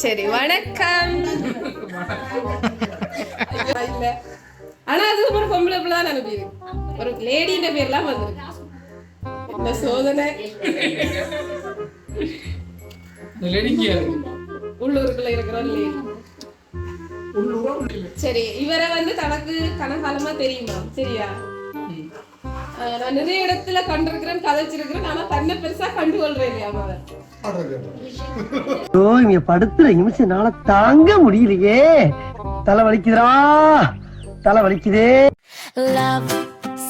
சரி வணக்கம். ஆனா அது ஒரு பொம்பளை பிள்ளை தான் அனுப்பிது, ஒரு லேடின்ற பேர்லாம் வந்துருக்கு. என்ன சோதனை. உள்ளூருக்குள்ள இருக்கிற லேடி. சரி, இவரை வந்து தனக்கு கனகாலமா தெரியுமா? சரியா, நான் நிறைய இடத்துல கண்டிருக்கிறேன், கதைச்சிருக்கிறேன். ஆனா தன்னை பெருசா கண்டுகொள்றேன் இல்லையா மகன்? இங்க படுத்துற நிமிஷம்னால தாங்க முடியலையே, தலை வலிக்குதுடா, தலை வலிக்குதே. Love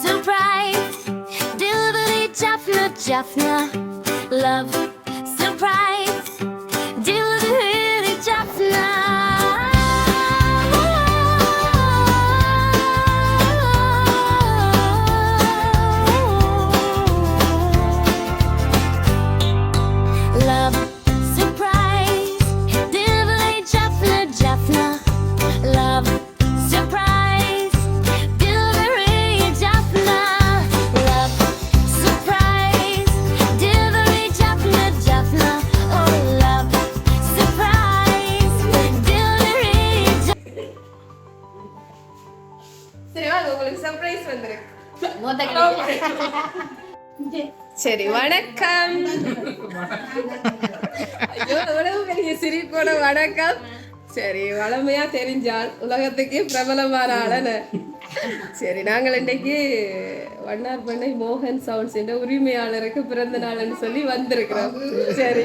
surprise, delivery Jaffna Jaffna. Love surprise, delivery Jaffna. Love surprise, delivery Jaffna Jaffna. Love surprise, delivery Jaffna. Love surprise, delivery Jaffna Jaffna. Oh, love surprise, delivery Jaffna. சரி வாங்க, உங்களுக்கு சர்ப்ரைஸ் வந்திருக்கு. சரி வணக்கம். ஐயோ எவ்வளவு பெரிய சிரிப்போட வணக்கம். சரி, வளமையா தெரிஞ்சால் உலகத்துக்கே பிரபலமான ஆளன. சரி, நாங்கள் இன்னைக்கு வண்ணார்பண்ணை மோகன் சவுண்ட்ஸ் என்ற உரிமையாளருக்கு பிறந்த நாள்னு சொல்லி வந்திருக்கிறோம். சரி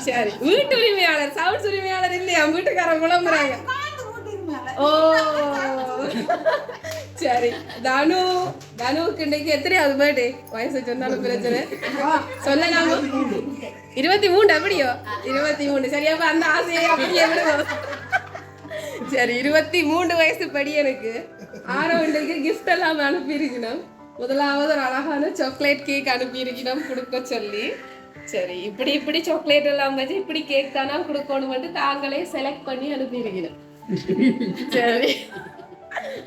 சரி, வீட்டு உரிமையாளர், சவுண்ட்ஸ் உரிமையாளர் இல்லையா? வீட்டுக்காரன் புலம்புறாங்க. ஓ சரி, தனுவுக்கு இன்னைக்கு எத்தனையாவது பர்த்டே? வயசு சொன்னாலும் பிரச்சனை சொல்லலாமா? 23. அப்படியோ 23. சரியாப்பா, அந்த ஆசையை அப்படியே விடுவோம். சரி, 23 வயசு படி எனக்கு ஆரோண்டுக்கு கிஃப்ட் எல்லாம் அனுப்பியிருக்கணும். முதலாவது ஒரு அழகான சாக்லேட் கேக் அனுப்பியிருக்கணும் கொடுக்க சொல்லி. சரி, இப்படி சாக்லேட் எல்லாம் வச்சு இப்படி கேக் தானா கொடுக்கணும், தாங்களே செலக்ட் பண்ணி அனுப்பியிருக்கணும். சரி,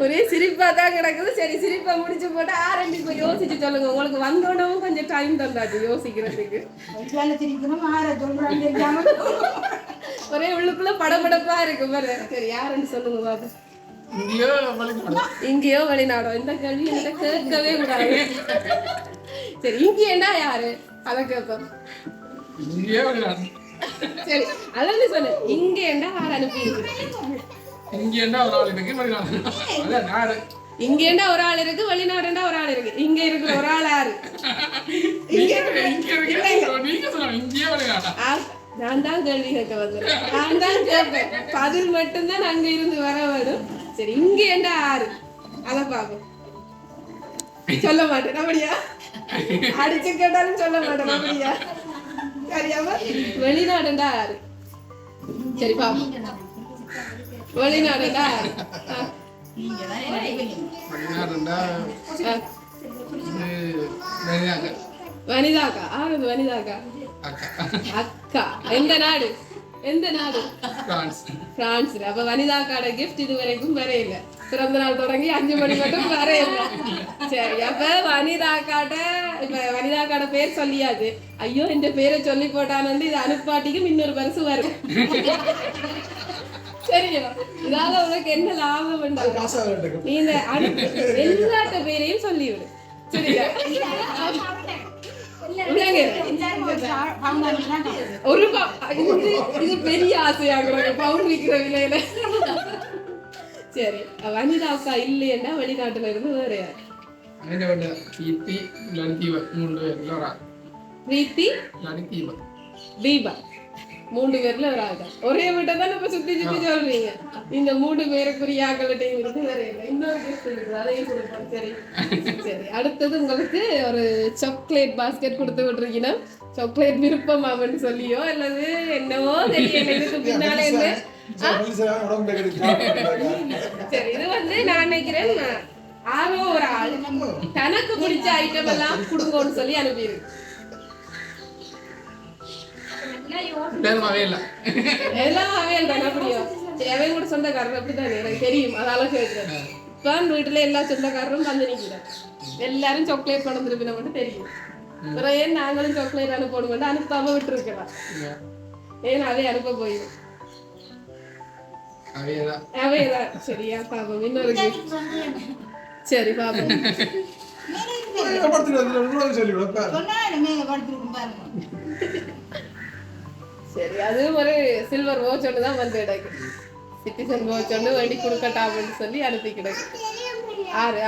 ஒரே சிரிப்பா தான் கிடக்குது. சரி, சிரிப்பா முடிச்சு போட்டு ஆரம்பி போய் யோசிச்சு சொல்லுங்க. உங்களுக்கு வந்தோடவும் கொஞ்சம் டைம் தந்தாச்சு யோசிக்கிறதுக்கு. ஒரே உள்ளுக்குள்ள படபடப்பா இருக்கு பாரு. சரி, யாருன்னு சொல்லுங்க பாப்பா. இங்கேயோ வெளிநாடோ? இந்த கேள்வி என்கிட்ட கேட்கவே கூடாது. சரி, இங்கேண்டா யாரு? அதை கேட்போம். சரி, அதான் சொல்லு. இங்கேண்டா யார் அனுப்பி இருக்கு? இங்கேண்டா ஒரு ஆள் இருக்கு, வெளிநாடுண்டா ஒரு ஆள் இருக்கு. இங்க இருக்கிற ஒரு ஆள் யாரு? நான் தான் கேள்வி கேட்க வந்தேன். நான் தான் கேட்பேன், பதில் மட்டும்தான் அங்க இருந்து வர வேணும். சரி, இங்கேண்டா யாரு? அத பாப்போம். சொல்ல மாட்டேன் அப்படியா? அடிச்சு கேட்டாலும் சொல்ல மாட்டேன் அப்படியா? சரியாமா, வெளிநாடுண்டா யாரு? சரி பாப்போம். வெளிநாடுண்டா யாரு? வனிதாக்கா. ஆறு வனிதாக்கா அக்கா. எந்த நாடு? பிரான்ஸ். அப்ப வனிதாக்காட கிஃப்ட் இது வரைக்கும் வரையில. பிறந்த நாள் தொடங்கி 5 மணி மட்டும் வரையில. சரி, அப்ப வனிதாக்காட பேர் சொல்லியாது. ஐயோ, இந்த பேரை சொல்லி போட்டான்னு இது அனுப்பாட்டிக்கும் இன்னொரு பரிசு வரும். சரியா, இதால உனக்கு என்ன லாபம்? நீ இந்த எல்லாத்த பேரையும் சொல்லிவிடு. சரியா, ஒரு இது பெரிய ஆசையாகிறாங்க பவுன் விற்கிற விலையில. சரி, வனிதா அக்கா இல்லையா? வெளிநாட்டுல இருந்து வேற யார்? பிரீத்தி, தீபா. 3 பேர்ல ஒரு ஆள் தான். ஒரே வீட்டை தான் இப்ப சுத்தி சொல்றீங்க. இந்த 3 பேருக்குரிய ஆக்கள்கிட்டையும் இருந்து வேற இல்லை. இன்னொரு கிஃப்ட் இருக்குது, அதையும் கொடுப்போம். சரி சரி, அடுத்தது உங்களுக்கு ஒரு சாக்லேட் பாஸ்கெட் கொடுத்து விட்டுருக்கீங்கன்னா, சாக்லேட் விருப்பம் அவன்னு சொல்லியோ அல்லது என்னவோ தெரியல. இதுக்கு பின்னாலே சரி, இது வந்து நான் நினைக்கிறேன் ஆரோ ஒரு ஆள் தனக்கு பிடிச்ச ஐட்டம் எல்லாம் கொடுங்கன்னு சொல்லி அனுப்பியிருக்கு. கூட சொந்தக்காரர் அப்படித்தானே எனக்கு தெரியும், அதால கேட்கிறேன். இப்ப வீட்டுல எல்லா சொந்தக்காரரும் வந்து நிக்கிறேன். எல்லாரும் சாக்லேட் கொண்டு வந்துருப்பின மட்டும் தெரியும். அப்புறம் ஏன் நாங்களும் சாக்லேட் அனுப்பணும் அனுப்பாம விட்டுருக்கலாம். ஏன்னா அதே அனுப்ப போயிடும். அவையதான் சரியா பாப்போம். இன்னொரு சரி பாப்போம். சரி அது ஒரு சில்வர் வாட்ச் ஒன்று தான் வந்து கிடக்கு. சிட்டிசன் வாட்ச் ஒன்று வேண்டி கொடுக்கட்டா அப்படின்னு சொல்லி அனுப்பி கிடக்கு. 6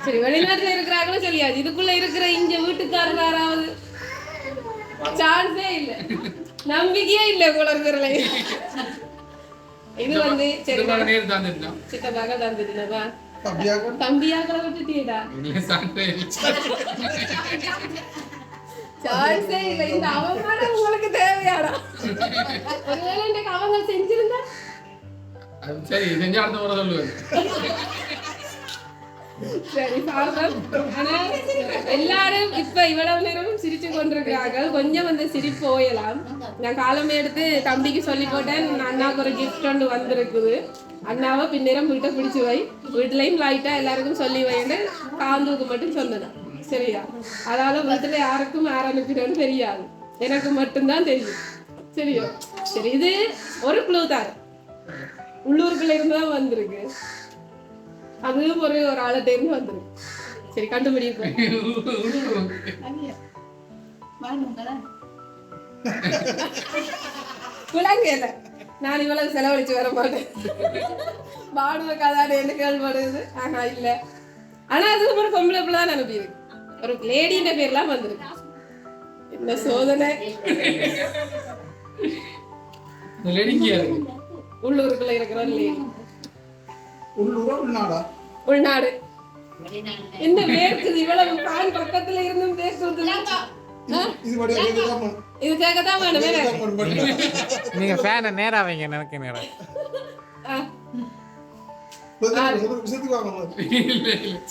சரி வெளிநாட்டுல இருக்கிறாங்களும் சொல்லியாது. இதுக்குள்ள இருக்கிற இங்க வீட்டுக்காரர் யாராவது சான்ஸே இல்ல, நம்பிக்கையே இல்ல போல இருக்கிற. இது வந்து சரி சித்தப்பாக தந்துட்டுனவா தம்பியாக்களை விட்டுட்டீடா சான்ஸே இல்ல. இந்த அவமானம் உங்களுக்கு தேவையாடா? ஒருவேளை இன்றைக்கு அவங்க செஞ்சிருந்தா சரி செஞ்சா அடுத்த முறை சொல்லுவேன். சரி பாப்போம். ஆனா எல்லாரும் இப்ப இவ்வளவு நேரமும் சிரிச்சு கொண்டிருக்கிறார்கள். கொஞ்சம் வந்து சிரிப்பு போயலாம். நான் காலமே எடுத்து தம்பிக்கு சொல்லி போட்டேன், அண்ணாவுக்கு ஒரு கிஃப்ட் ஒன்று வந்திருக்குது, அண்ணாவை பின்னேரம் வீட்டை பிடிச்சி வை, வீட்டுலையும் லைட்டா எல்லாருக்கும் சொல்லி வைன்னு காந்தூக்கு மட்டும் சொன்னதான். சரியா? அதனால வீட்டுல யாருக்கும் யார் அனுப்பினு தெரியாது, எனக்கு மட்டும்தான் தெரியும். சரியா? சரி இது ஒரு க்ளூ தான், உள்ளூருக்குள்ள இருந்துதான் வந்திருக்கு. அதுவும் ஒரு ஆளட்ட இருந்து வந்துருக்கு. சரி கண்டுபிடிப்போம். குழந்தைல நான் இவ்வளவு செலவழிச்சு வர மாட்டேன். பாடுவ கதாட என்ன கேள்விப்படுது. ஆஹா இல்ல. ஆனா அதுக்கு ஒரு பொம்பளை பிள்ளை தான் அனுப்பியிருக்கு. ஒரு லேடின்ற பேர்லாம் வந்திருக்கு. என்ன சோதனை. உள்ளூருக்குள்ள இருக்கிற லேடி. உள்நாடு என்ன வேர்க்குது இவ்வளவு ஃபேன் பக்கத்துல இருந்தும் வேர்க்குது. இது கேட்கத்தான் வேணும். நீங்க ஃபேனை நேரா வைங்க, எனக்கு நேரா.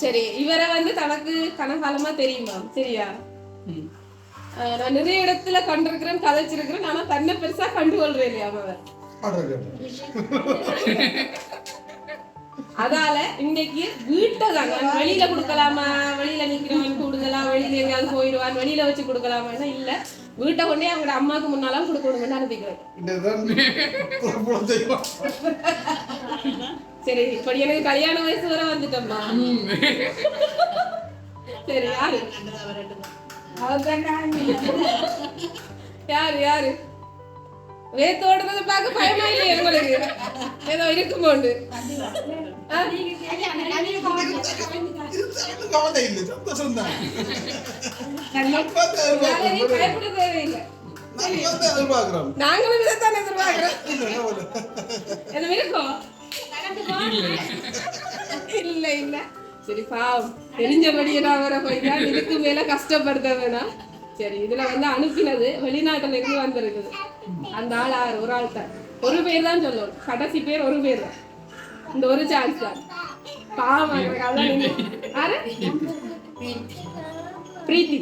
சரி இவரை வந்து தனக்கு கனகாலமா தெரியுமா? சரியா? நான் நிறைய இடத்துல கண்டிருக்கிறேன், கதைச்சிருக்கிறேன், ஆனா தன்னை பெருசா கண்டுகொள்றேன் இல்லையா அவர். அதால இன்னைக்கு வீட்டை தான் வெளியில கொடுக்கலாமா, வெளியில நிக்கிறவன் கூடுதலா, வெளியில எங்கேயாவது போயிடுவான், வெளியில வச்சு கொடுக்கலாமா? இல்ல வீட்டை கொண்டே அவங்க அம்மாவுக்கு முன்னாலும் கொடுக்கணும்னு அனுப்பிக்கிறேன். சரி இப்படி எனக்கு கல்யாண வயசு வர வந்துட்டோம்மா. சரி யாரு யாரு யாரு வேத்தோடுறத பார்க்க பயமா இல்லையே உங்களுக்கு? ஏதோ இருக்குமோண்டு பயப்பட தேவையில்லை. நாங்களும் இதைத்தான் எதிர்பார்க்கிறோம். எதுவும் இருக்கோம்? இல்ல இல்ல சரி பாவம் தெரிஞ்சபடியே நான் வர போயிட்டா இதுக்கு மேல கஷ்டப்படுத்த வேணாம். சரி இதுல வந்து அனுப்பினது வெளிநாட்டுல இருந்து வந்திருக்குது. அந்த ஆள் ஒரு ஆள் தான், ஒரு பேர் தான் சொல்லணும், கடைசி பேர் ஒரு பேர் தான், இந்த ஒரு சான்ஸ் தான். பாவம் பிரீத்தி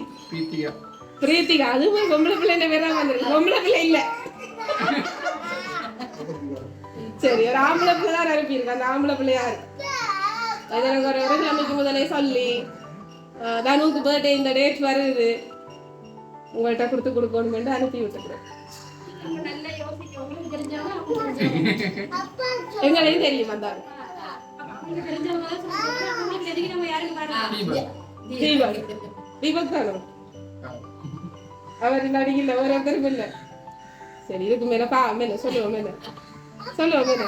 பிரீத்திகா, அதுவும் பொம்பளை பிள்ளை பேர் தான் வந்திருக்கு, பொம்பளை பிள்ளை இல்ல. சரி ஒரு ஆம்பளை பிள்ளை தான் அனுப்பியிருக்கு. அந்த ஆம்பளை பிள்ளை யாரு? எனக்கு ஒரு கிழமைக்கு முதலே சொல்லி தனுவுக்கு பர்த்டே இந்த டேட் வருது, உங்கள்கிட்ட கொடுக்கணும் அனுப்பி விட்டுக்கிறேன். எங்களையும் தெரியும் வந்தாரு. தீபக் தானோ? அவர் நடிகல ஒருத்தரும் இல்ல. சரி இதுக்கு மேல மேல சொல்லுவோம் மேல சொல்லுவோம் மேல.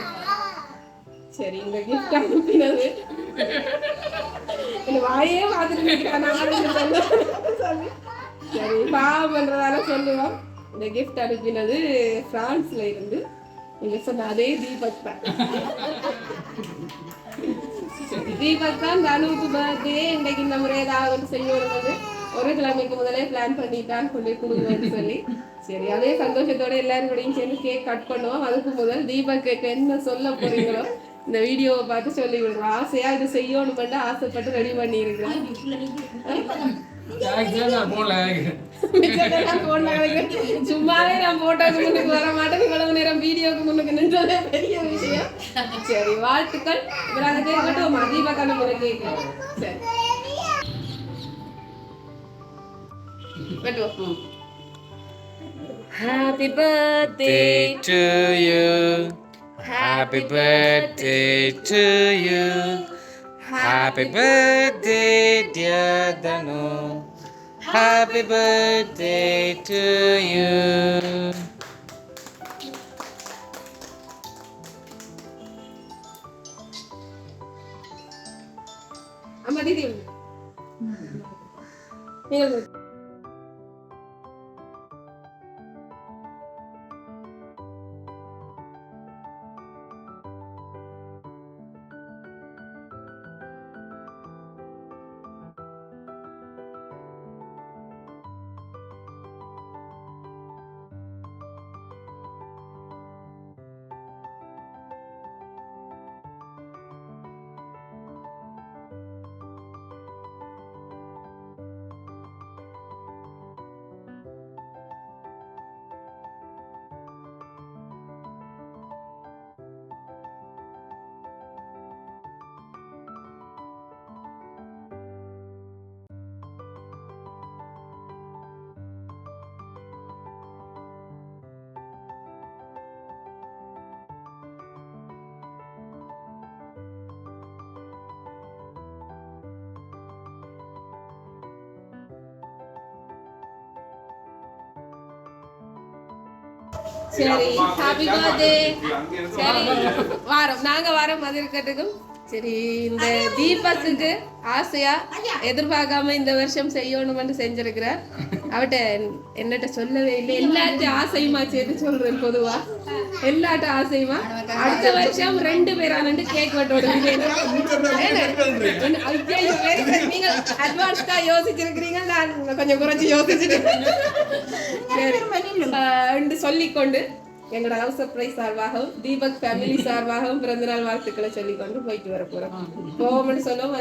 சரி இந்த கிஃப்ட் அனுப்பினது இந்த வாயே பார்த்துட்டு சரி பாவம் பண்றதால சொல்லுவோம். இந்த கிஃப்ட் அனுப்பினது பிரான்ஸ்ல இருந்து நீங்க சொன்ன அதே தீபக் தான். தீபக் தான் தனுவுக்கு பர்த்டே இன்னைக்கு இந்த முறை ஏதாவது செய்யணும், ஒரு கிழமைக்கு முதலே பிளான் பண்ணிட்டான்னு சொல்லி கொடுங்கன்னு சொல்லி. சரி அதே சந்தோஷத்தோட எல்லாரும் கூடயும் சேர்ந்து கேக் கட் பண்ணுவோம். அதுக்கு முதல் தீபக் என்ன சொல்ல போறீங்களோ இந்த வீடியோவை பார்த்து சொல்லி விடுறோம். ஆசையா இது செய்யணும் ஆசைப்பட்டு ரெடி பண்ணி இருக்கிறோம். சும்மாவே நான் போட்டோக்கு முன்னுக்கு வர மாட்டேன், இவ்வளவு நேரம் வீடியோக்கு முன்னுக்கு நின்றதே பெரிய விஷயம். சரி வாழ்த்துக்கள். இவராக கேட்கட்டும் தீபக் அனுப்புற கேட்க. சரி வெட்டுவோம். Happy birthday to you. Happy birthday to you. Happy birthday, dear Danu. Happy birthday to you. அம்மா தீதி நீங்கள் சரி ஹாப்பி பர்த்டே. சரி வாரம் நாங்க வாரம் அது இருக்கட்டுக்கும். சரி இந்த தீபக்குக்கு ஆசையா எதிர்பார்க்காம இந்த வருஷம் செய்யணும்னு செஞ்சிருக்கிறார். அவட்ட என்னட்ட சொல்லவே இல்லை. எல்லாட்ட ஆசையுமா சேர்த்து சொல்றேன். பொதுவா எல்லாட்ட ஆசையுமா அடுத்த வருஷம் 2 பேரானு கேக் வெட்டோட நீங்க அட்வான்ஸ்டா யோசிச்சிருக்கிறீங்க. நான் கொஞ்சம் குறைச்சி யோசிச்சுட்டு சொல்லிக்கொண்டு எங்களோட ஹவுஸ் சர்ப்ரைஸ் சார்பாகவும் தீபக் ஃபேமிலி சார்பாகவும் பிறந்தநாள் வாழ்த்துக்களை சொல்லிக்கொண்டு போயிட்டு வர போறோம். போவோம்னு சொல்லுவோம்.